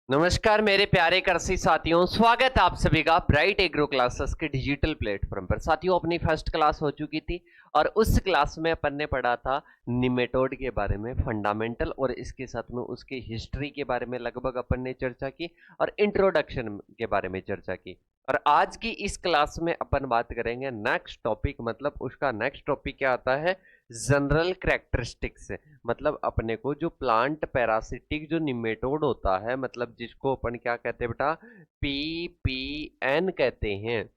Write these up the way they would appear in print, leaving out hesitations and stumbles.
नमस्कार मेरे प्यारे कृषि साथियों, स्वागत है आप सभी का ब्राइट एग्रो क्लासेस के डिजिटल प्लेटफॉर्म पर। साथियों, अपनी फर्स्ट क्लास हो चुकी थी और उस क्लास में अपन ने पढ़ा था निमेटोड के बारे में फंडामेंटल, और इसके साथ में उसकी हिस्ट्री के बारे में लगभग अपन ने चर्चा की और इंट्रोडक्शन के बारे में चर्चा की। और आज की इस क्लास में अपन बात करेंगे नेक्स्ट टॉपिक, मतलब उसका नेक्स्ट टॉपिक क्या आता है, जनरल कैरेक्टरिस्टिक्स। मतलब अपने को जो प्लांट पैरासिटिक जो निमेटोड होता है, मतलब जिसको अपन क्या कहते हैं बेटा, पीपीएन कहते हैं,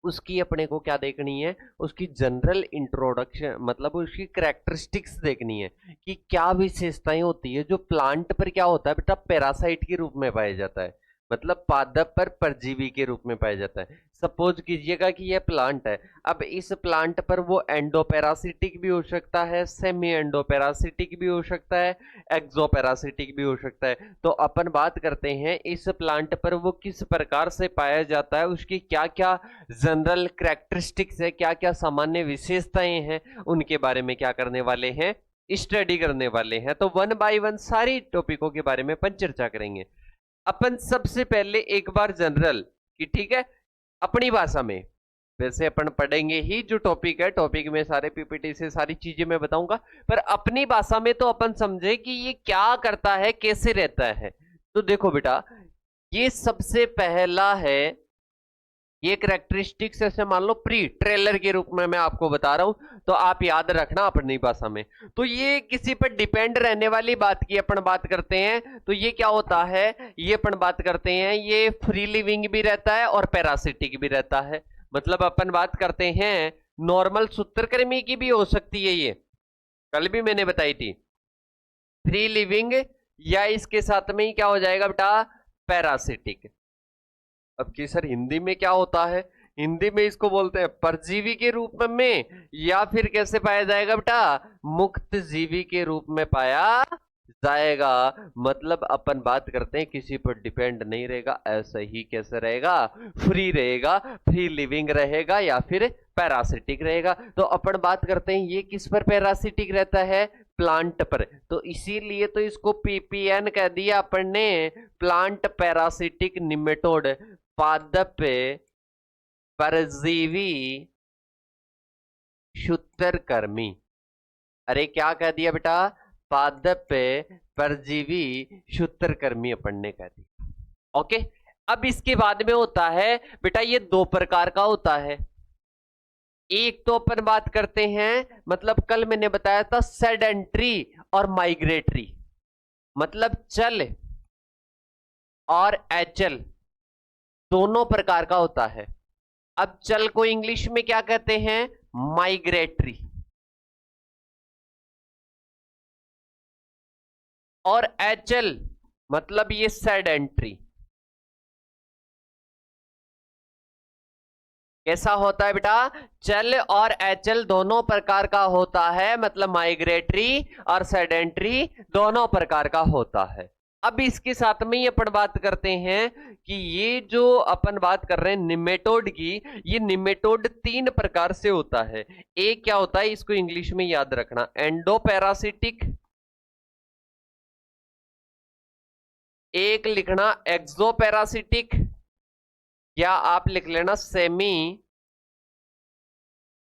उसकी अपने को क्या देखनी है, उसकी जनरल इंट्रोडक्शन, मतलब उसकी कैरेक्टरिस्टिक्स देखनी है कि क्या विशेषताएं होती है जो प्लांट पर क्या होता है बेटा, पैरासाइट के रूप में पाया जाता है, मतलब पादप पर परजीवी के रूप में पाया जाता है। सपोज कीजिएगा कि यह प्लांट है, अब इस प्लांट पर वो एंडोपैरासिटिक भी हो सकता है, सेमी एंडोपैरासिटिक भी हो सकता है, एक्सोपैरासिटिक भी हो सकता है। तो अपन बात करते हैं इस प्लांट पर वो किस प्रकार से पाया जाता है, उसकी क्या क्या जनरल कैरेक्टरिस्टिक्स है, क्या क्या सामान्य विशेषताएं हैं, उनके बारे में क्या करने वाले हैं, स्टडी करने वाले हैं। तो वन बाय वन सारी टॉपिकों के बारे में अपन चर्चा करेंगे। अपन सबसे पहले एक बार जनरल कि ठीक है, अपनी भाषा में, वैसे अपन पढ़ेंगे ही जो टॉपिक है, टॉपिक में सारे पीपीटी से सारी चीजें मैं बताऊंगा, पर अपनी भाषा में तो अपन समझे कि ये क्या करता है, कैसे रहता है। तो देखो बेटा, ये सबसे पहला है, ये कैरेक्टरिस्टिक्स ऐसे मान लो प्री ट्रेलर के रूप में मैं आपको बता रहा हूं, तो आप याद रखना अपनी भाषा में। तो ये किसी पर डिपेंड रहने वाली बात की अपन बात करते हैं, तो ये क्या होता है, ये अपन बात करते हैं, ये फ्री लिविंग भी रहता है और पैरासिटिक भी रहता है। मतलब अपन बात करते हैं नॉर्मल सूत्रकृमि की भी हो सकती है, ये कल भी मैंने बताई थी, फ्री लिविंग, या इसके साथ में ही क्या हो जाएगा बेटा, पैरासिटिक। अब की सर हिंदी में क्या होता है, हिंदी में इसको बोलते हैं परजीवी के रूप में, या फिर कैसे पाया जाएगा बेटा, मुक्त जीवी के रूप में पाया जाएगा। मतलब अपन बात करते हैं किसी पर डिपेंड नहीं रहेगा, ऐसा ही कैसे रहेगा, फ्री रहेगा, फ्री लिविंग रहेगा या फिर पैरासिटिक रहेगा। तो अपन बात करते हैं ये किस पर पैरासिटिक रहता है, प्लांट पर। तो इसीलिए तो इसको पीपीएन कह दिया अपन ने, प्लांट पैरासिटिक निमेटोड, पादप परजीवी क्षुत्रकर्मी। अरे क्या कह दिया बेटा, पादप परजीवी क्षुत्रकर्मी अपन ने कह दिया। ओके, अब इसके बाद में होता है बेटा, ये दो प्रकार का होता है। एक तो अपन बात करते हैं, मतलब कल मैंने बताया था सेडेंट्री और माइग्रेटरी, मतलब चल और एचल दोनों प्रकार का होता है। अब चल को इंग्लिश में क्या कहते हैं, माइग्रेटरी, और एचल मतलब ये सेडेंट्री। कैसा होता है बेटा, चल और एचल दोनों प्रकार का होता है, मतलब माइग्रेटरी और सेडेंट्री दोनों प्रकार का होता है। अब इसके साथ में ही अपन बात करते हैं कि ये जो अपन बात कर रहे हैं निमेटोड की, ये निमेटोड तीन प्रकार से होता है। एक क्या होता है, इसको इंग्लिश में याद रखना, एंडोपैरासिटिक, एक लिखना एक्सोपैरासिटिक, या आप लिख लेना सेमी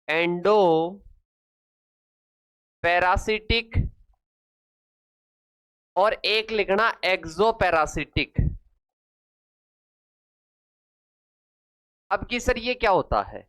एंडो पैरासिटिक, और एक लिखना एक्सोपैरासिटिक। अब की सर ये क्या होता है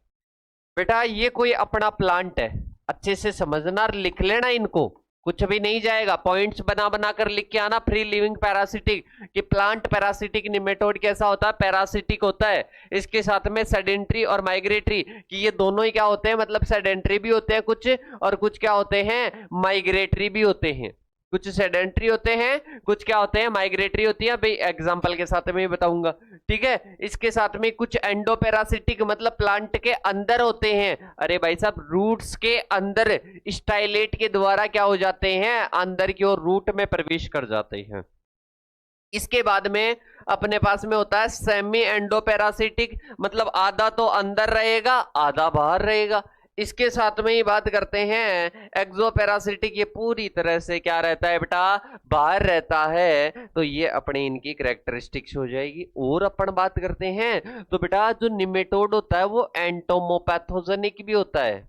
बेटा, ये कोई अपना प्लांट है, अच्छे से समझना, लिख लेना इनको, कुछ भी नहीं जाएगा, पॉइंट्स बना बना कर लिख के आना। फ्री लिविंग पैरासिटिक कि प्लांट पैरासिटिक निमेटोड कैसा होता है, पैरासिटिक होता है। इसके साथ में सेडेंट्री और माइग्रेटरी कि ये दोनों ही क्या होते हैं, मतलब सेडेंट्री भी होते हैं कुछ, और कुछ क्या होते हैं, माइग्रेटरी भी होते हैं। कुछ सेडेंट्री होते हैं, कुछ क्या होते हैं, माइग्रेटरी होती है, भाई एग्जांपल के साथ में बताऊंगा। ठीक है, इसके साथ में कुछ एंडोपैरासिटिक मतलब प्लांट के अंदर होते हैं, अरे भाई साहब रूट्स के अंदर स्टाइलेट के द्वारा क्या हो जाते हैं, अंदर की ओर रूट में प्रवेश कर जाते हैं। इसके बाद में अपने पास में होता है सेमी एंडोपैरासिटिक, मतलब आधा तो अंदर रहेगा आधा बाहर रहेगा। इसके साथ में ही बात करते हैं एक्सोपैरासिटिक, ये पूरी तरह से क्या रहता है बेटा, बाहर रहता है। तो ये अपने इनकी कैरेक्टरिस्टिक्स हो जाएगी। और अपन बात करते हैं तो बेटा जो निमेटोड होता है वो एंटोमोपैथोजेनिक भी होता है।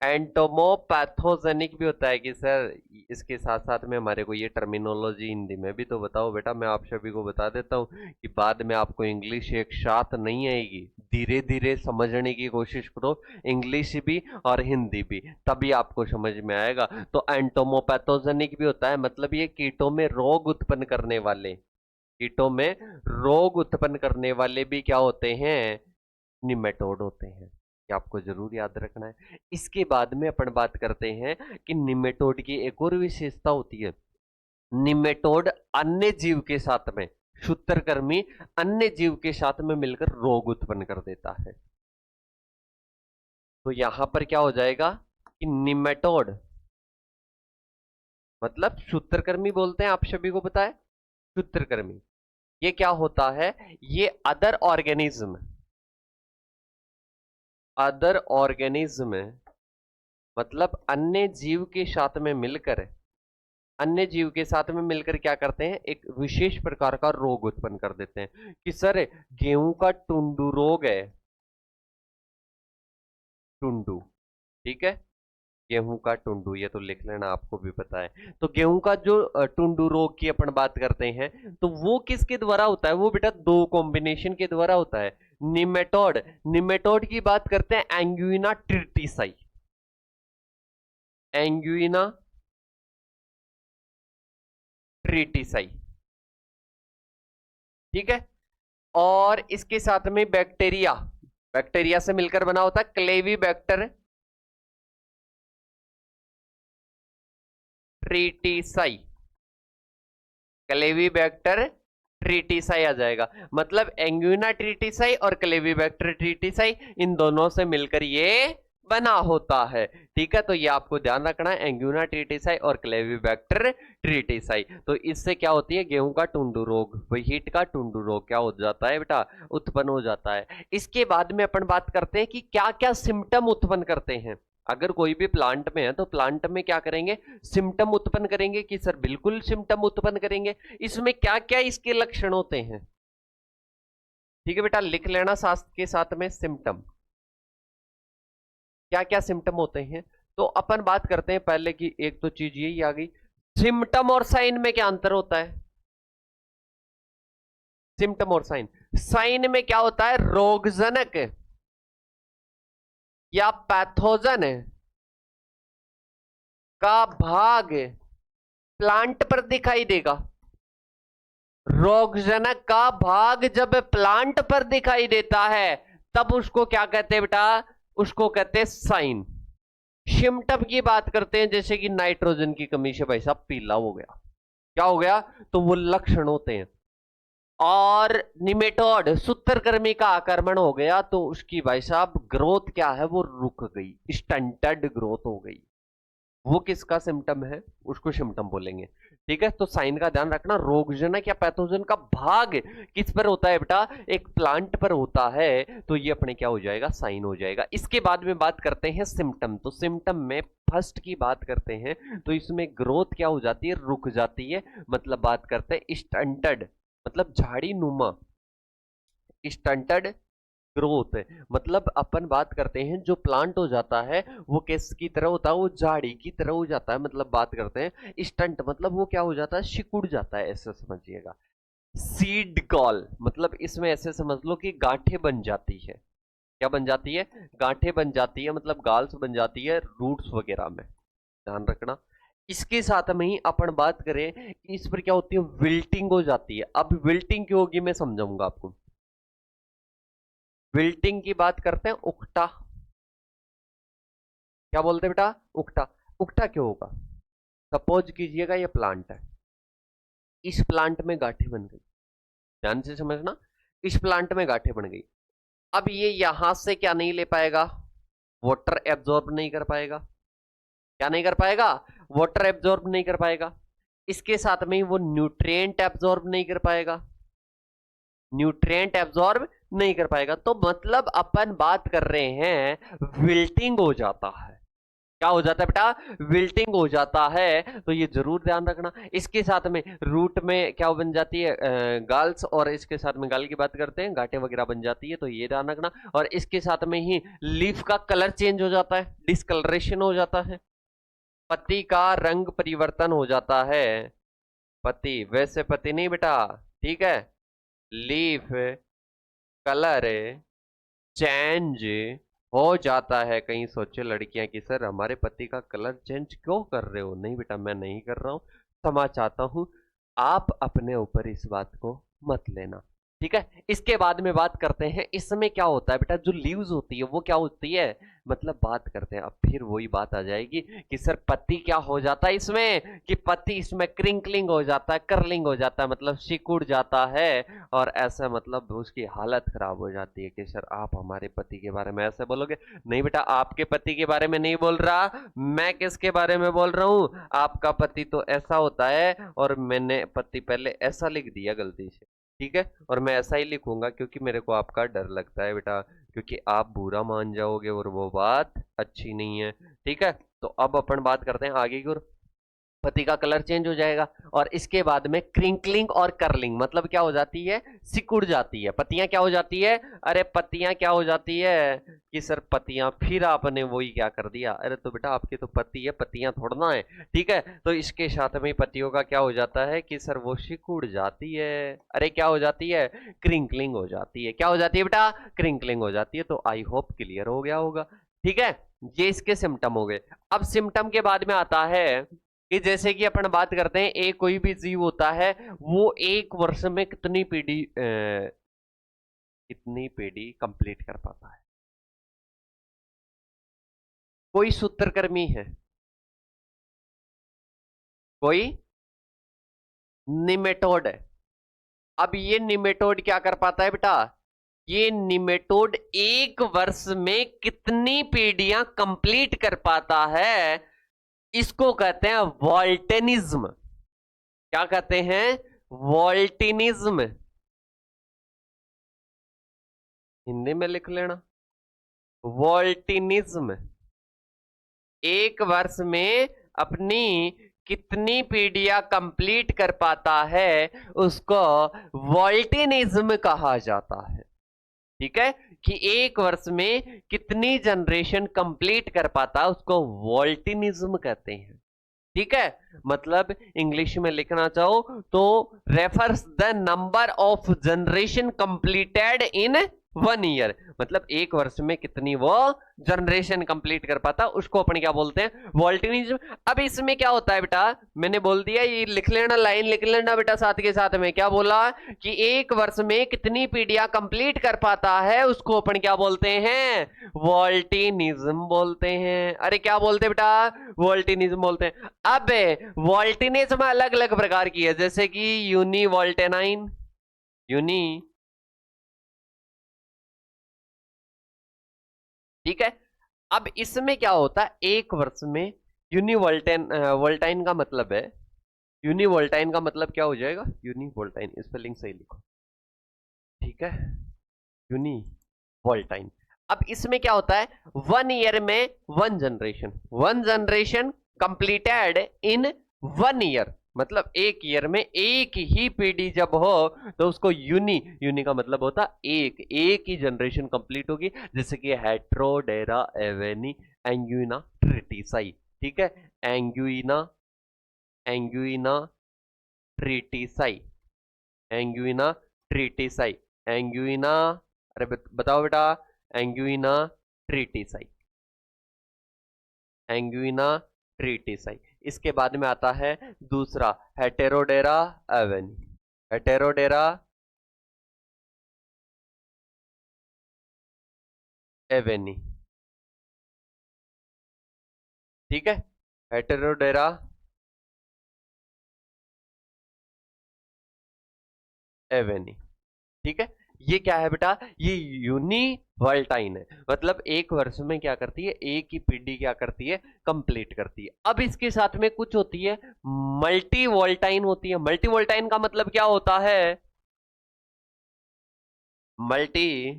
एंटोमोपैथोजेनिक भी होता है कि सर इसके साथ साथ में हमारे को ये टर्मिनोलॉजी हिंदी में भी तो बताओ बेटा। मैं आप सभी को बता देता हूँ कि बाद में आपको इंग्लिश एक साथ नहीं आएगी, धीरे धीरे समझने की कोशिश करो, इंग्लिश भी और हिंदी भी, तभी आपको समझ में आएगा। तो एंटोमोपैथोजेनिक भी होता है, मतलब ये कीटों में रोग उत्पन्न करने वाले, कीटों में रोग उत्पन्न करने वाले भी क्या होते हैं, निमेटोड होते हैं। ये आपको जरूर याद रखना है। इसके बाद में अपन बात करते हैं कि निमेटोड की एक और विशेषता होती है, निमेटोड अन्य जीव के साथ में, सूत्रकृमि अन्य जीव के साथ में मिलकर रोग उत्पन्न कर देता है। तो यहां पर क्या हो जाएगा कि निमेटोड मतलब सूत्रकृमि बोलते हैं, आप सभी को पता है सूत्रकृमि। ये क्या होता है, ये अदर ऑर्गेनिज्म मतलब अन्य जीव के साथ में मिलकर, अन्य जीव के साथ में मिलकर क्या करते हैं, एक विशेष प्रकार का रोग उत्पन्न कर देते हैं। कि सर गेहूं का टुंडू रोग है, टुंडू, ठीक है, गेहूं का टुंडू, ये तो लिख लेना, आपको भी पता है। तो गेहूं का जो टुंडू रोग की अपन बात करते हैं तो वो किसके द्वारा होता है, वो बेटा दो कॉम्बिनेशन के द्वारा होता है। निमेटोड, निमेटोड की बात करते हैं एंगुइना ट्रिटिसाई, एंगुइना ट्रिटिसाई, ठीक है। और इसके साथ में बैक्टीरिया, बैक्टीरिया से मिलकर बना होता है क्लेवीबैक्टर ट्रिटिसाई, क्लेवीबैक्टर ट्रिटिसाई आ जाएगा। मतलब एंगुइना ट्रिटिसाई और क्लेवीबैक्टर ट्रिटिसाई, इन दोनों से मिलकर ये बना होता है, ठीक है। तो ये आपको ध्यान रखना है, एंगुइना ट्रिटिसाई और क्लेवीबैक्टर ट्रिटिसाई। तो इससे क्या होती है, गेहूं का टुंडू रोग, व्हीट का टुंडू रोग क्या हो जाता है बेटा, उत्पन्न हो जाता है। इसके बाद में अपन बात करते हैं कि क्या क्या सिम्टम उत्पन्न करते हैं। अगर कोई भी प्लांट में है तो प्लांट में क्या करेंगे, सिम्टम उत्पन्न करेंगे। कि सर बिल्कुल सिम्टम उत्पन्न करेंगे। इसमें क्या क्या इसके लक्षण होते हैं, ठीक है बेटा, लिख लेना शास्त्र के साथ में सिम्टम, क्या क्या सिम्टम होते हैं। तो अपन बात करते हैं पहले की, एक तो चीज यही आ गई, सिम्टम और साइन में क्या अंतर होता है। सिम्टम और साइन, साइन में क्या होता है, रोगजनक या पैथोजन का भाग प्लांट पर दिखाई देगा। रोगजनक का भाग जब प्लांट पर दिखाई देता है तब उसको क्या कहते हैं बेटा, उसको कहते हैं साइन। सिम्टम की बात करते हैं जैसे कि नाइट्रोजन की कमी से भाई साहब पीला हो गया, क्या हो गया, तो वो लक्षण होते हैं। और निमेटोड सूत्रकृमि का आक्रमण हो गया तो उसकी भाई साहब ग्रोथ क्या है, वो रुक गई, स्टंटेड ग्रोथ हो गई। वो किसका सिम्टम है, उसको सिम्टम बोलेंगे, ठीक है। तो साइन का ध्यान रखना, रोगजनक या पैथोजन का भाग किस पर होता है बेटा, एक प्लांट पर होता है, तो ये अपने क्या हो जाएगा, साइन हो जाएगा। इसके बाद में बात करते हैं सिम्टम। तो सिम्टम में फर्स्ट की बात करते हैं तो इसमें ग्रोथ क्या हो जाती है, रुक जाती है। मतलब बात करते हैं स्टंटेड, मतलब झाड़ी नुमा, स्टंटेड ग्रोथ, मतलब अपन बात करते हैं जो प्लांट हो जाता है वो किस की तरह होता है, वो झाड़ी की तरह हो जाता है। मतलब बात करते हैं स्टंट, मतलब वो क्या हो जाता है, सिकुड़ जाता है, ऐसे समझिएगा। सीड कॉल, मतलब इसमें ऐसे समझ लो कि गांठें बन जाती है, क्या बन जाती है, गांठें बन जाती है, मतलब गाल्स बन जाती है रूट्स वगैरह में, ध्यान रखना। इसके साथ में ही अपन बात करें इस पर क्या होती है, विल्टिंग हो जाती है। अब विल्टिंग क्यों होगी मैं समझाऊंगा आपको। विल्टिंग की बात करते हैं, उकटा, क्या बोलते हैं बेटा, उकटा। उकटा क्यों होगा, सपोज कीजिएगा ये प्लांट है, इस प्लांट में गांठें बन गई, ध्यान से समझना, इस प्लांट में गांठें बन गई। अब ये यहां से क्या नहीं ले पाएगा, वाटर एब्जॉर्ब नहीं कर पाएगा, क्या नहीं कर पाएगा, वाटर एब्जॉर्ब नहीं कर पाएगा। इसके साथ में ही वो न्यूट्रिएंट एब्जॉर्ब नहीं कर पाएगा, न्यूट्रिएंट एब्जॉर्ब नहीं कर पाएगा। तो मतलब अपन बात कर रहे हैं विल्टिंग हो जाता है। क्या हो जाता है बेटा? विल्टिंग हो जाता है। तो ये जरूर ध्यान रखना। इसके साथ में रूट में क्या बन जाती है? गाल्स, और इसके साथ में गाल की बात करते हैं गांठें वगैरह बन जाती है, तो ये ध्यान रखना। और इसके साथ में ही लीफ का कलर चेंज हो जाता है, डिस्कलरेशन हो जाता है, पत्ती का रंग परिवर्तन हो जाता है। पत्ती वैसे पत्ती नहीं बेटा, ठीक है, लीफ कलर चेंज हो जाता है। कहीं सोचे लड़कियां कि सर हमारे पति का कलर चेंज क्यों कर रहे हो? नहीं बेटा, मैं नहीं कर रहा हूं, क्षमा चाहता हूं। आप अपने ऊपर इस बात को मत लेना, ठीक है। इसके बाद में बात करते हैं इसमें क्या होता है बेटा। जो लीव्स होती है वो क्या होती है, मतलब बात करते हैं। अब फिर वही बात आ जाएगी कि सर पत्ती क्या हो जाता है इसमें, कि पत्ती इसमें क्रिंकलिंग हो जाता है, कर्लिंग हो जाता है, मतलब सिकुड़ जाता है। और ऐसा मतलब उसकी हालत खराब हो जाती है कि सर आप हमारे पति के बारे में ऐसे बोलोगे। नहीं बेटा, आपके पति के बारे में नहीं बोल रहा मैं, किसके बारे में बोल रहा हूं? आपका पति तो ऐसा होता है, और मैंने पति पहले ऐसा लिख दिया गलती से, ठीक है, और मैं ऐसा ही लिखूंगा क्योंकि मेरे को आपका डर लगता है बेटा, क्योंकि आप बुरा मान जाओगे और वो बात अच्छी नहीं है, ठीक है। तो अब अपन बात करते हैं आगे की ओर। पत्ती का कलर चेंज हो जाएगा, और इसके बाद में क्रिंकलिंग और कर्लिंग, मतलब क्या हो जाती है? सिकुड़ जाती है। पत्तियां क्या हो जाती है? अरे पत्तियां क्या हो जाती है कि सर पत्तियां, फिर आपने वही क्या कर दिया? अरे तो बेटा आपकी तो पत्ती है, पत्तियां थोड़ना है, ठीक है। तो इसके साथ में पत्तियों का क्या हो जाता है कि सर वो सिकुड़ जाती है। अरे क्या हो जाती है? क्रिंकलिंग हो जाती है। क्या हो जाती है बेटा? क्रिंकलिंग हो जाती है। तो आई होप क्लियर हो गया होगा, ठीक है। ये इसके सिम्टम हो गए। अब सिम्टम के बाद में आता है कि जैसे कि अपन बात करते हैं, एक कोई भी जीव होता है वो एक वर्ष में कितनी पीढ़ी कंप्लीट कर पाता है? कोई सूत्रकृमि है, कोई निमेटोड है। अब ये निमेटोड क्या कर पाता है बेटा? ये निमेटोड एक वर्ष में कितनी पीढ़ियां कंप्लीट कर पाता है? इसको कहते हैं वॉल्टेनिज्म। क्या कहते हैं? वॉल्टिनिज्म। हिंदी में लिख लेना, वॉल्टिनिज्म। एक वर्ष में अपनी कितनी पीढ़ियां कंप्लीट कर पाता है उसको वॉल्टिनिज्म कहा जाता है, ठीक है। कि एक वर्ष में कितनी जनरेशन कंप्लीट कर पाता है उसको वॉल्टिनिज्म कहते हैं, ठीक है। मतलब इंग्लिश में लिखना चाहो तो refers the number of generation completed in 1 year, मतलब एक वर्ष में कितनी वो जनरेशन कंप्लीट कर पाता उसको अपन क्या बोलते हैं? वॉल्टिनिज्म। अब इसमें क्या होता है बेटा, मैंने बोल दिया, ये लिख लेना, लाइन लिख लेना बेटा साथ के साथ में। क्या बोला कि एक वर्ष में कितनी पीढ़ियां कंप्लीट कर पाता है उसको अपन क्या बोलते हैं? वॉल्टिनिज्म बोलते हैं। अरे क्या बोलते हैं बेटा? वॉल्टिनिज्म बोलते हैं। अब वॉल्टिनिज्म अलग अलग प्रकार की है, जैसे कि यूनी वॉल्टेनाइन, यूनी, ठीक है। अब इसमें क्या होता है, एक वर्ष में यूनिवोल्टाइन, वोल्टाइन का मतलब है, यूनिवोल्टाइन का मतलब क्या हो जाएगा? यूनिवोल्टाइन, स्पेलिंग सही लिखो, ठीक है, यूनिवोल्टाइन। अब इसमें क्या होता है, 1 ईयर में one generation completed in 1 year, मतलब एक ईयर में एक ही पीढ़ी जब हो तो उसको यूनी का मतलब होता एक ही जनरेशन कंप्लीट होगी। जैसे कि हेट्रोडेरा एवेनी एंगुइना ट्रिटिसाई, ठीक है, एंगुइना, एंगुइना ट्रिटिसाई, एंगुइना ट्रिटिसाई, एंगुइना, अरे बताओ बेटा, एंगुइना ट्रिटिसाई, एंगुइना ट्रिटिसाई। इसके बाद में आता है दूसरा हेटेरोडेरा एवेनी, हेटेरोडेरा एवेनी, ठीक है, हेटेरोडेरा एवेनी, ठीक है। ये क्या है बेटा? ये यूनिवोल्टाइन है, मतलब एक वर्ष में क्या करती है, एक ही पीढ़ी क्या करती है? कंप्लीट करती है। अब इसके साथ में कुछ होती है मल्टी वोल्टाइन होती है। मल्टी वोल्टाइन का मतलब क्या होता है? मल्टी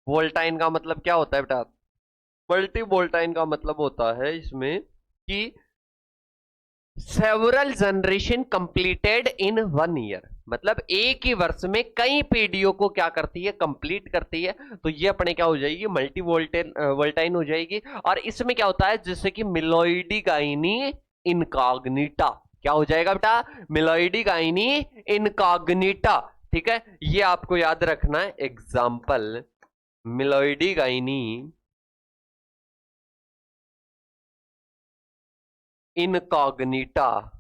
वोल्टाइन का मतलब क्या होता है बेटा? मल्टी वोल्टाइन का मतलब होता है इसमें कि several generation completed in 1 year, मतलब एक ही वर्ष में कई पीढ़ियों को क्या करती है, कंप्लीट करती है। तो ये अपने क्या हो जाएगी, मल्टी वोल्टाइन हो जाएगी। और इसमें क्या होता है, जैसे कि मिलोइडी गाइनी इनकॉग्निटा, क्या हो जाएगा बेटा, मिलोइडी गाइनी इनकॉग्निटा। ठीक है, ये आपको याद रखना है। Example, meloidogyne incognita,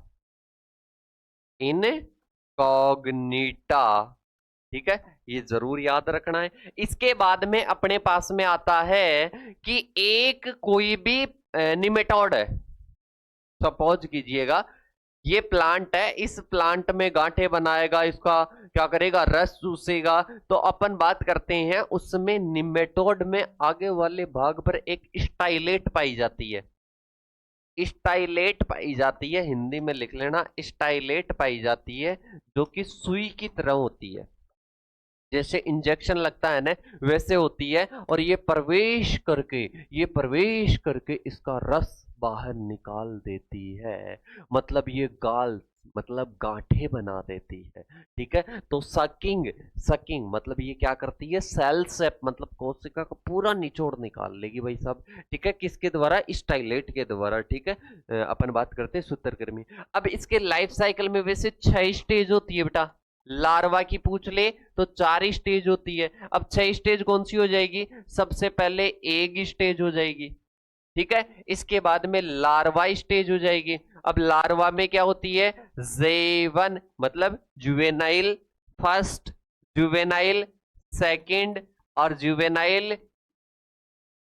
incognita. ठीक है, ये जरूर याद रखना है। इसके बाद में अपने पास में आता है कि एक कोई भी निमेटोड है, सपोज कीजिएगा ये प्लांट है, इस प्लांट में गांठे बनाएगा, इसका क्या करेगा, रस चूसेगा। तो अपन बात करते हैं उसमें निमेटोड में आगे वाले भाग पर एक स्टाइलेट पाई जाती है, स्टाइलेट पाई जाती है, हिंदी में लिख लेना, स्टाइलेट पाई जाती है, जो कि सुई की तरह होती है, जैसे इंजेक्शन लगता है ना वैसे होती है। और ये प्रवेश करके इसका रस बाहर निकाल देती है, मतलब ये गाल, मतलब गांठें बना देती है। ठीक है, तो सकिंग, सकिंग मतलब ये क्या करती है, सेल से मतलब कोशिका का पूरा निचोड़ निकाल लेगी भाई साहब। ठीक है, किसके द्वारा, स्टाइलेट के द्वारा। ठीक है, अपन बात करते हैं सूत्रकृमि। अब इसके लाइफ साइकिल में वैसे 6 स्टेज होती है बेटा, लार्वा की पूछ ले तो 4 स्टेज होती है। अब 6 स्टेज कौन सी हो जाएगी, सबसे पहले एग स्टेज हो जाएगी। ठीक है, इसके बाद में लार्वा स्टेज हो जाएगी। अब लार्वा में क्या होती है, जेवन मतलब जुवेनाइल फर्स्ट, जुवेनाइल सेकंड, और जुवेनाइल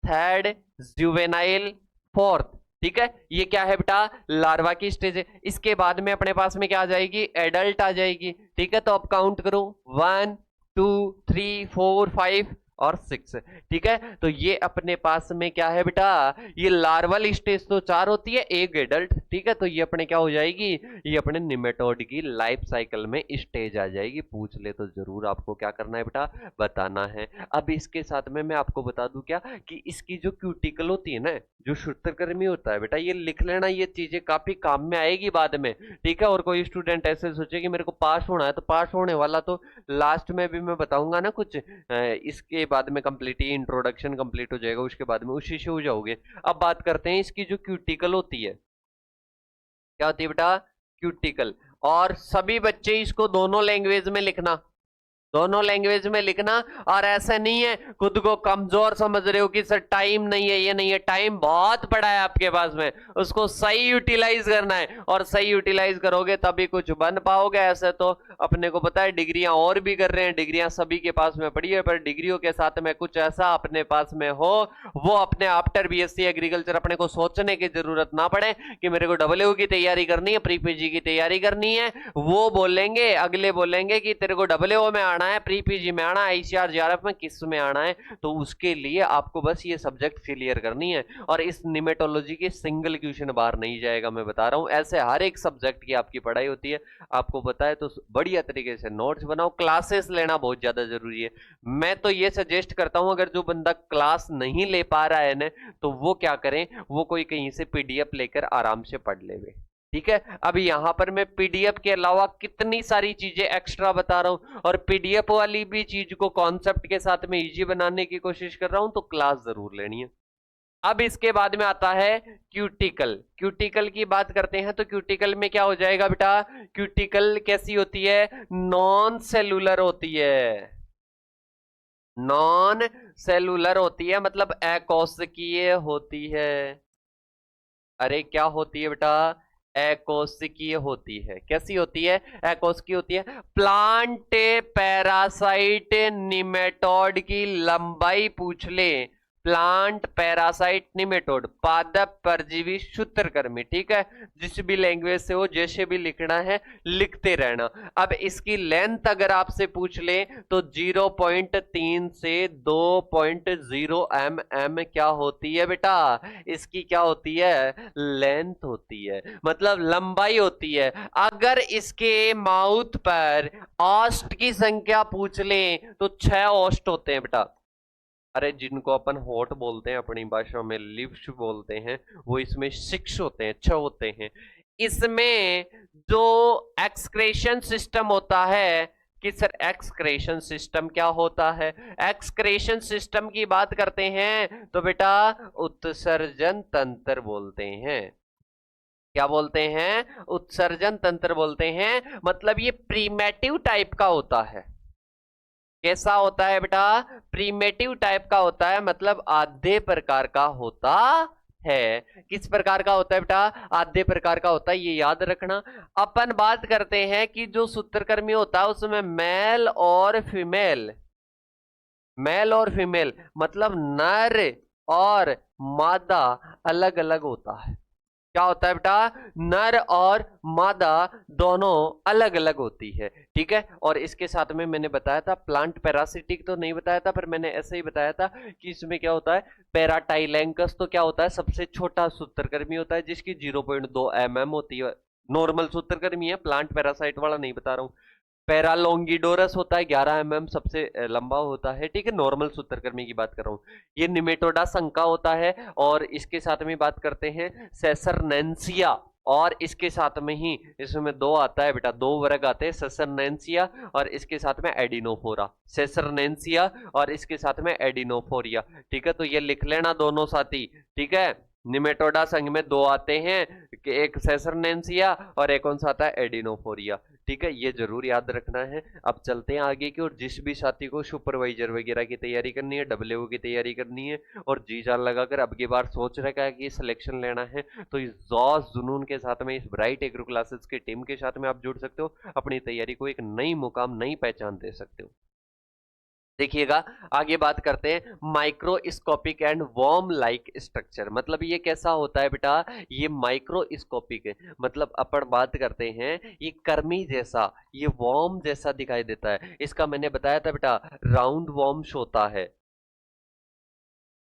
थर्ड, जुवेनाइल फोर्थ। ठीक है, ये क्या है बेटा, लार्वा की स्टेज है। इसके बाद में अपने पास में क्या आ जाएगी, एडल्ट आ जाएगी। ठीक है, तो अब काउंट करो, 1 2 3 4 5 और 6। ठीक है, तो ये अपने पास में क्या है बेटा, ये लार्वल स्टेज तो 4 होती है, एक एडल्ट। ठीक है, तो ये अपने क्या हो जाएगी, ये अपने निमेटोड की लाइफ साइकिल में स्टेज आ जाएगी। पूछ ले तो जरूर आपको क्या करना है बेटा, बताना है। अब इसके साथ में मैं आपको बता दूं क्या, कि इसकी जो क्यूटिकल होती है ना, जो सूत्रकृमि होता है बेटा, ये लिख लेना, ये चीजें काफी काम में आएगी बाद में। ठीक है, और कोई स्टूडेंट ऐसे सोचे कि मेरे को पास होना है, तो पास होने वाला तो लास्ट में भी मैं बताऊंगा ना कुछ, इसके बाद में कंप्लीट इंट्रोडक्शन कंप्लीट हो जाएगा, उसके बाद में उसी से हो जाओगे। अब बात करते हैं इसकी जो क्यूटिकल होती है, क्या होती है बेटा, क्यूटिकल। और सभी बच्चे इसको दोनों लैंग्वेज में लिखना, दोनों लैंग्वेज में लिखना। और ऐसा नहीं है खुद को कमजोर समझ रहे हो कि सर टाइम नहीं है, ये नहीं है, टाइम बहुत पड़ा है आपके पास में, उसको सही यूटिलाइज करना है। और सही यूटिलाइज करोगे तभी कुछ बन पाओगे। ऐसे तो अपने को पता है डिग्रियां और भी कर रहे हैं, डिग्रियां सभी के पास में पड़ी है, पर डिग्रियों के साथ में कुछ ऐसा अपने पास में हो, वो अपने आफ्टर बीएससी एग्रीकल्चर अपने को सोचने की जरूरत ना पड़े कि मेरे को डब्ल्यू की तैयारी करनी है, प्री पीजी की तैयारी करनी है। वो बोलेंगे, अगले बोलेंगे कि तेरे को डब्ल्यू में आना है, प्री पीजी में आना है, आईसीआर जेआरएफ में किस में आना है, तो उसके लिए आपको बस ये सब्जेक्ट क्लियर करनी है। और इस निमेटोलॉजी के सिंगल क्वेश्चन बाहर नहीं जाएगा, मैं बता रहा हूं। ऐसे हर एक सब्जेक्ट की आपकी पढ़ाई होती है, आपको बताए तो बढ़िया तरीके से नोट्स बनाओ। क्लासेस लेना बहुत ज्यादा जरूरी है। मैं तो ये सजेस्ट करता हूं, अगर जो बंदा क्लास नहीं ले पा रहा है ना, तो वो क्या करें, वो कोई कहीं से पीडीएफ लेकर आराम से पढ़ ले। ठीक है, अब यहां पर मैं पीडीएफ के अलावा कितनी सारी चीजें एक्स्ट्रा बता रहा हूं, और पीडीएफ वाली भी चीज को कॉन्सेप्ट के साथ में इजी बनाने की कोशिश कर रहा हूं, तो क्लास जरूर लेनी है। अब इसके बाद में आता है क्यूटिकल। क्यूटिकल की बात करते हैं तो क्यूटिकल में क्या हो जाएगा बेटा, क्यूटिकल कैसी होती है, नॉन सेलुलर होती है, नॉन सेलुलर होती है, मतलब अकोशिकीय होती है। अरे क्या होती है बेटा, एकोसिकीय होती है। कैसी होती है, एकोसिकीय होती है। प्लांट पैरासाइट निमेटोड की लंबाई पूछ ले प्लांट पैरासाइट निमेटोड, पादप परजीवी सूत्रकृमि, ठीक है। जिस भी लैंग्वेज से हो, जैसे भी लिखना है लिखते रहना। अब इसकी लेंथ अगर आपसे पूछ ले तो 0.3 से 2.0 mm क्या होती है बेटा, इसकी क्या होती है, लेंथ होती है, मतलब लंबाई होती है। अगर इसके माउथ पर ऑस्ट की संख्या पूछ ले तो 6 ऑस्ट होते हैं बेटा। अरे जिनको अपन होठ बोलते हैं अपनी भाषा में, लिप्स बोलते हैं, वो इसमें 6 होते हैं, 6 होते हैं। इसमें जो एक्सक्रेशन सिस्टम होता है कि सर एक्सक्रेशन सिस्टम क्या होता है, एक्सक्रेशन सिस्टम की बात करते हैं तो बेटा उत्सर्जन तंत्र बोलते हैं। क्या बोलते हैं, उत्सर्जन तंत्र बोलते हैं। मतलब ये प्रीमेटिव टाइप का होता है। कैसा होता है बेटा, प्रीमेटिव टाइप का होता है, मतलब आधे प्रकार का होता है। किस प्रकार का होता है बेटा, आधे प्रकार का होता है, ये याद रखना। अपन बात करते हैं कि जो सूत्रकृमि होता है उसमें मेल और फीमेल, मेल और फीमेल मतलब नर और मादा अलग अलग होता है। क्या होता है बेटा, नर और मादा दोनों अलग अलग होती है, ठीक है। और इसके साथ में मैंने बताया था, प्लांट पैरासिटिक तो नहीं बताया था, पर मैंने ऐसे ही बताया था कि इसमें क्या होता है, पैराटाइलेंकस तो क्या होता है, सबसे छोटा सूत्रकृमि होता है जिसकी 0.2 mm होती है, नॉर्मल सूत्रकृमि है, प्लांट पैरासाइट वाला नहीं बता रहा हूं। पैरालोंगिडोरस होता है 11 mm सबसे लंबा होता है, ठीक है, नॉर्मल सूत्रकृमि की बात कर रहा हूं। ये निमेटोडा संका होता है। और इसके साथ में बात करते हैं सेसरनेंसिया, और इसके साथ में ही इसमें दो आता है बेटा, दो वर्ग आते हैं, सेसरनेंसिया और इसके साथ में एडिनोफोरा, सेसरनेंसिया और इसके साथ में एडिनोफोरिया, ठीक है। तो ये लिख लेना दोनों साथी, ठीक है। निमेटोडा संघ में दो आते हैं, एक सेसरनेंसिया और एक कौन सा आता है, एडिनोफोरिया, ठीक है, ये जरूर याद रखना है। अब चलते हैं आगे की, और जिस भी साथी को सुपरवाइजर वगैरह की तैयारी करनी है, डब्ल्यू की तैयारी करनी है और जी जान लगाकर अब की बार सोच रखा है कि सिलेक्शन लेना है, तो इस जोश जुनून के साथ में इस ब्राइट एग्रो क्लासेस की टीम के साथ में आप जुड़ सकते हो, अपनी तैयारी को एक नई मुकाम, नई पहचान दे सकते हो। देखिएगा, आगे बात करते हैं microscopic and worm like structure, मतलब ये कैसा होता है बेटा, ये माइक्रोस्कोपिक है, मतलब अपन बात करते हैं ये कर्मी जैसा, ये वॉर्म जैसा दिखाई देता है। इसका मैंने बताया था बेटा, राउंड वॉर्म्स होता है,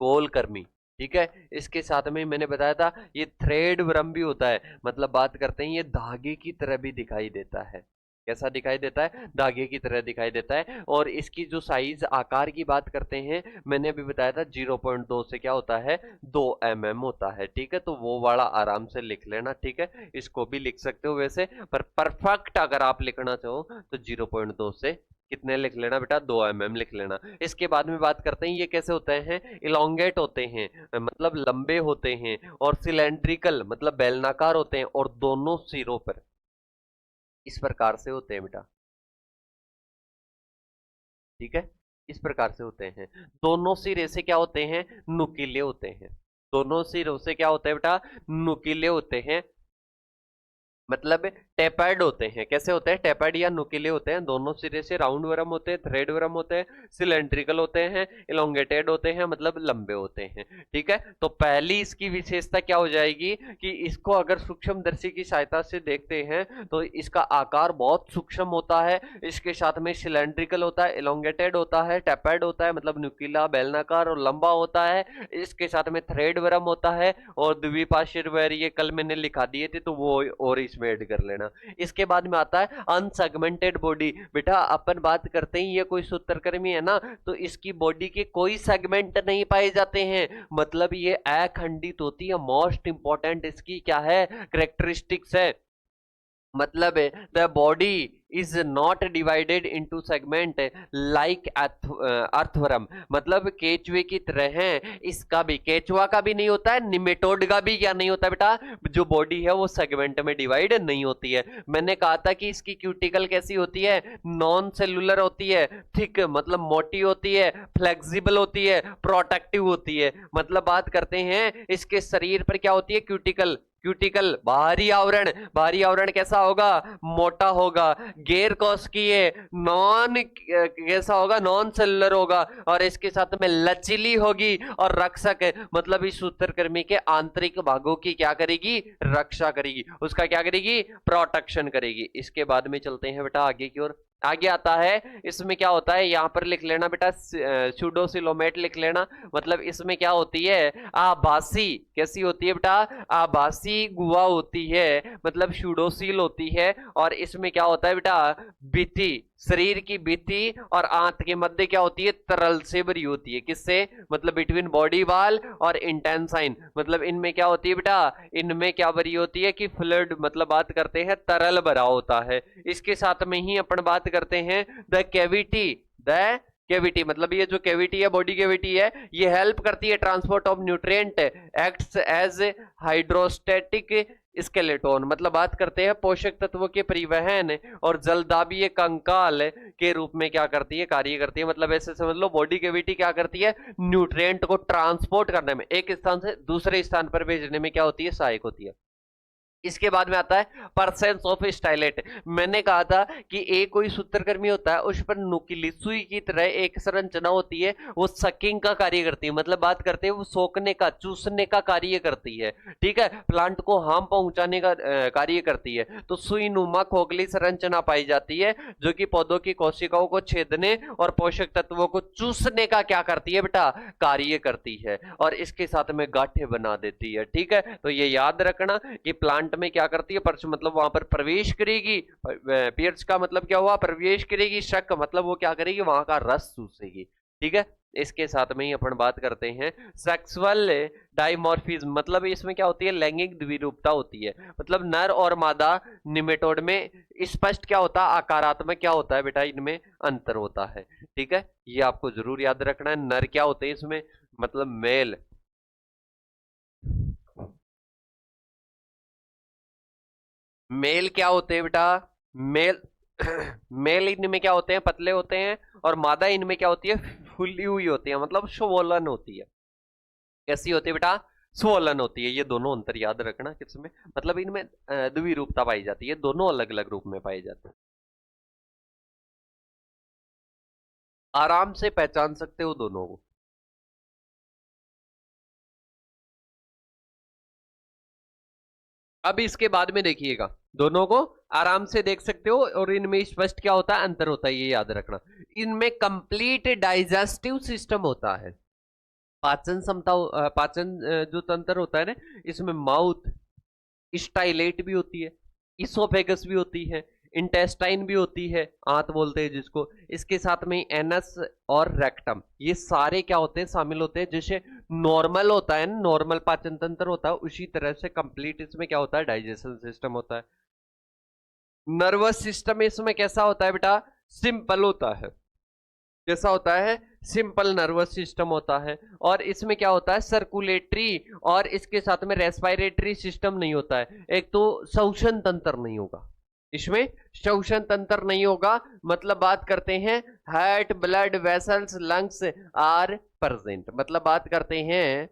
गोल कर्मी, ठीक है। इसके साथ में मैंने बताया था ये थ्रेड वर्म भी होता है, मतलब बात करते हैं ये धागे की तरह भी दिखाई देता है। कैसा दिखाई देता है, धागे की तरह दिखाई देता है। और इसकी जो साइज आकार की बात करते हैं, मैंने अभी बताया था 0.2 से क्या होता है, 2 mm होता है, ठीक है। तो वो वाला आराम से लिख लेना, ठीक है, इसको भी लिख सकते हो वैसे, पर परफेक्ट अगर आप लिखना चाहो तो 0.2 से कितने लिख लेना बेटा, 2 mm लिख लेना। इसके बाद में बात करते हैं ये कैसे होते हैं, इलोंगेट होते हैं, मतलब लंबे होते हैं, और सिलेंड्रिकल मतलब बेलनाकार होते हैं, और दोनों सिरों पर इस प्रकार से होते हैं बेटा, ठीक है, इस प्रकार से होते हैं। दोनों सिरे से क्या होते हैं, नुकीले होते हैं, दोनों सिरों से क्या होते हैं बेटा, नुकीले होते हैं, मतलब टेपर्ड होते हैं। कैसे होते हैं, टेपर्ड या नुकीले होते हैं, दोनों सिरे से, राउंड वर्म होते हैं, थ्रेड वर्म होते हैं, सिलेंड्रिकल होते हैं, इलोंगेटेड होते हैं, मतलब लंबे होते हैं, ठीक है। तो पहली इसकी विशेषता क्या हो जाएगी कि इसको अगर सूक्ष्मदर्शी की सहायता से देखते हैं तो इसका आकार बहुत सूक्ष्म होता है, इसके साथ में सिलेंड्रिकल होता है, इलोंगेटेड होता है, टेपर्ड होता है मतलब नुकीला, बेलनाकार और लंबा होता है, इसके साथ में थ्रेड वर्म होता है, और द्विपार्श्व, ये कल मैंने लिखा दिए थे तो वो और इसमें ऐड कर लेना। इसके बाद में आता है अनसेगमेंटेड बॉडी, बेटा अपन बात करते हैं ये कोई सूत्रकृमि है ना, तो इसकी बॉडी के कोई सेगमेंट नहीं पाए जाते हैं, मतलब ये अखंडित होती है। मोस्ट इंपॉर्टेंट इसकी क्या है, कैरेक्टरिस्टिक्स है, मतलब the body is not divided into segment like earthworm, मतलब केचुए की तरह है, इसका भी, केचुआ का भी नहीं होता है, निमेटोड का भी क्या नहीं होता बेटा, जो बॉडी है वो सेगमेंट में डिवाइड नहीं होती है। मैंने कहा था कि इसकी क्यूटिकल कैसी होती है, नॉन सेलुलर होती है, थिक मतलब मोटी होती है, फ्लेक्सिबल होती है, प्रोटेक्टिव होती है, मतलब बात करते हैं इसके शरीर पर क्या होती है, क्यूटिकल, क्यूटिकल बाहरी आवरण, बाहरी आवरण कैसा होगा, मोटा होगा। गैर कोशिकीय नॉन कैसा होगा, नॉन सेलुलर होगा, और इसके साथ में लचीली होगी और रक्षक है, मतलब इस सूत्रकृमि के आंतरिक भागों की क्या करेगी, रक्षा करेगी, उसका क्या करेगी, प्रोटेक्शन करेगी। इसके बाद में चलते हैं बेटा आगे की ओर। आगे आता है, इसमें क्या होता है, यहां पर लिख लेना बेटा सूडोसिलोमेट लिख लेना, मतलब इसमें क्या होती है, आभासी, कैसी होती है बेटा, आभासी गुहा होती है, मतलब सूडोसिल होती है। और इसमें क्या होता है बेटा, भित्ति, शरीर की भित्ति और आंत के मध्य क्या होती है, तरल से भरी होती है, किससे, मतलब बिटवीन बॉडी वाल और इंटेंसाइन, मतलब इनमें क्या होती है बेटा, इनमें क्या भरी होती है कि फ्लूइड, मतलब बात करते हैं तरल भरा होता है। इसके साथ में ही अपन बात करते हैं द कैविटी, द कैविटी, मतलब ये जो कैविटी है, बॉडी कैविटी है, ये हेल्प करती है transport of nutrient, acts as hydrostatic skeleton, मतलब बात करते हैं पोषक तत्वों के परिवहन और जलदाबीय कंकाल के रूप में क्या करती है, कार्य करती है। मतलब ऐसे समझ लो बॉडी कैविटी क्या करती है, न्यूट्रिएंट को ट्रांसपोर्ट करने में, एक स्थान से दूसरे स्थान पर भेजने में क्या होती है, सहायक होती है। इसके बाद में आता है परसेंस ऑफ स्टाइलेट। मैंने कहा था कि एक कोई सूत्रकृमि होता है, उस पर नुकीली सुई की तरह एक संरचना होती है, वो सकिंग का कार्य करती है, मतलब बात करते हैं वो सोखने का, चूसने का कार्य करती है, ठीक है, प्लांट को हार्म पहुंचाने का कार्य करती है। तो सुई नुमा खोखली संरचना पाई जाती है, जो कि पौधों की कोशिकाओं को छेदने और पोषक तत्वों को चूसने का क्या करती है बेटा, कार्य करती है, और इसके साथ में गांठें बना देती है, ठीक है। तो ये याद रखना कि प्लांट में क्या करती है, पर्च मतलब वहां पर प्रवेश करेगी, पियर्स का मतलब क्या हुआ, प्रवेश करेगी, शक मतलब वो क्या करेगी, वहां का रस चूसेगी, ठीक है। इसके साथ में ही अपन बात करते हैं सेक्सुअल डाइमॉर्फिज्म, मतलब इसमें क्या होती है, लैंगिक द्विरूपता होती है, मतलब नर और मादा निमेटोड में स्पष्ट क्या होता है, आकारात्मक क्या होता है बेटा, इनमें अंतर होता है, ठीक है। ये आपको जरूर याद रखना है। नर क्या होते हैं इसमें, मतलब मेल, मेल क्या होते हैं बेटा, मेल मेल इनमें क्या होते हैं, पतले होते हैं, और मादा इनमें क्या होती है, फुली हुई होती है, मतलब स्वोलन होती है। कैसी होती है बेटा, स्वोलन होती है। ये दोनों अंतर याद रखना किसमें, मतलब इनमें द्विरूपता पाई जाती है, दोनों अलग अलग रूप में पाई जाते हैं। आराम से पहचान सकते हो दोनों को। अब इसके बाद में देखिएगा, दोनों को आराम से देख सकते हो, और इनमें स्पष्ट क्या होता है, अंतर होता है, ये याद रखना। इनमें कंप्लीट डाइजेस्टिव सिस्टम होता है, पाचन क्षमता, पाचन जो तंत्र होता है ना, इसमें माउथ, स्टाइलेट भी होती है, इसोफेगस भी होती है, इंटेस्टाइन भी होती है, आंत बोलते हैं जिसको, इसके साथ में एनस और रेक्टम, ये सारे क्या होते हैं, शामिल होते हैं। जैसे नॉर्मल होता है ना, नॉर्मल पाचन तंत्र होता है, उसी तरह से कंप्लीट इसमें क्या होता है, डाइजेशन सिस्टम होता है। नर्वस सिस्टम इसमें कैसा होता है बेटा, सिंपल होता है, कैसा होता है, सिंपल नर्वस सिस्टम होता है। और इसमें क्या होता है, सर्कुलेटरी और इसके साथ में रेस्पिरेटरी सिस्टम नहीं होता है। एक तो श्वसन तंत्र नहीं होगा इसमें, श्वसन तंत्र नहीं होगा, मतलब बात करते हैं heart, blood vessels, lungs are present, मतलब बात करते हैं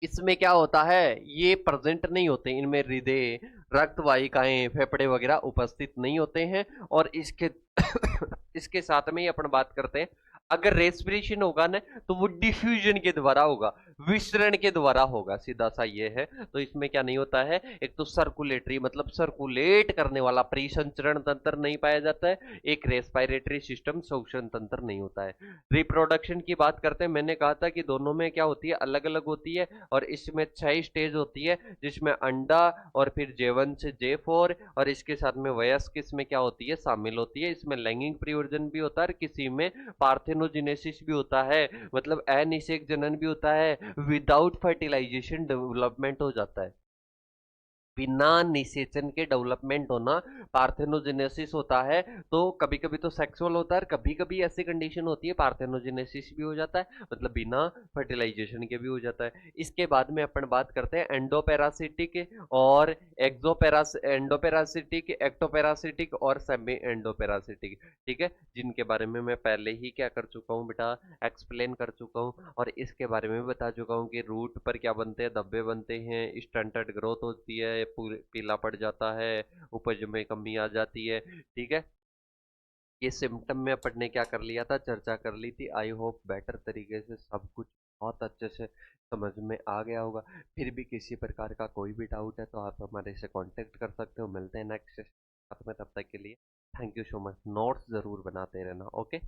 इसमें क्या होता है, ये प्रेजेंट नहीं होते, इनमें हृदय, रक्त वाहिकाएं, फेफड़े वगैरह उपस्थित नहीं होते हैं। और इसके इसके साथ में ही अपन बात करते हैं, अगर रेस्पिरेशन होगा ना, तो वो डिफ्यूजन के द्वारा होगा, विसरण के द्वारा होगा, सीधा सा ये है। तो इसमें क्या नहीं होता है, एक तो सर्कुलेटरी मतलब सर्कुलेट करने वाला परिसंचरण तंत्र नहीं पाया जाता है, एक रेस्पिरेटरी सिस्टम श्वसन तंत्र नहीं होता है। रिप्रोडक्शन की बात करते हैं, मैंने कहा था कि दोनों में क्या होती है, अलग अलग होती है, और इसमें 6 स्टेज होती है, जिसमें अंडा और फिर J1 से J4, और इसके साथ में वयस्क इसमें क्या होती है, शामिल होती है। इसमें लैंगिक परिवर्जन भी होता है, और किसी में पार्थेनोजेनेसिस भी होता है, मतलब अनिषेक जनन भी होता है, विदाउट फर्टिलाइजेशन डेवलपमेंट हो जाता है। बिना निषेचन के डेवलपमेंट होना पार्थेनोजेनेसिस होता है। तो कभी कभी तो सेक्सुअल होता है, कभी कभी ऐसी कंडीशन होती है पार्थेनोजेनेसिस भी हो जाता है, मतलब बिना फर्टिलाइजेशन के भी हो जाता है। इसके बाद में अपन बात करते हैं एंडोपैरासिटिक और एंडोपैरासिटिक, एक्टोपैरासिटिक और सेमी एंडोपैरासिटिक। ठीक है, जिनके बारे में मैं पहले ही क्या कर चुका हूँ बेटा, एक्सप्लेन कर चुका हूँ, और इसके बारे में भी बता चुका हूँ कि रूट पर क्या बनते हैं, धब्बे बनते हैं, स्टंटेड ग्रोथ होती है, पीला पड़ जाता है, उपज में कमी आ जाती है। ठीक है, ये सिम्टम में अपन ने क्या कर लिया था, चर्चा कर ली थी। आई होप बेटर तरीके से सब कुछ बहुत अच्छे से समझ में आ गया होगा। फिर भी किसी प्रकार का कोई भी डाउट है तो आप हमारे से कांटेक्ट कर सकते हो। मिलते हैं नेक्स्ट सेशन में, तब तक के लिए thank you so much. Notes जरूर बनाते रहना। ओके।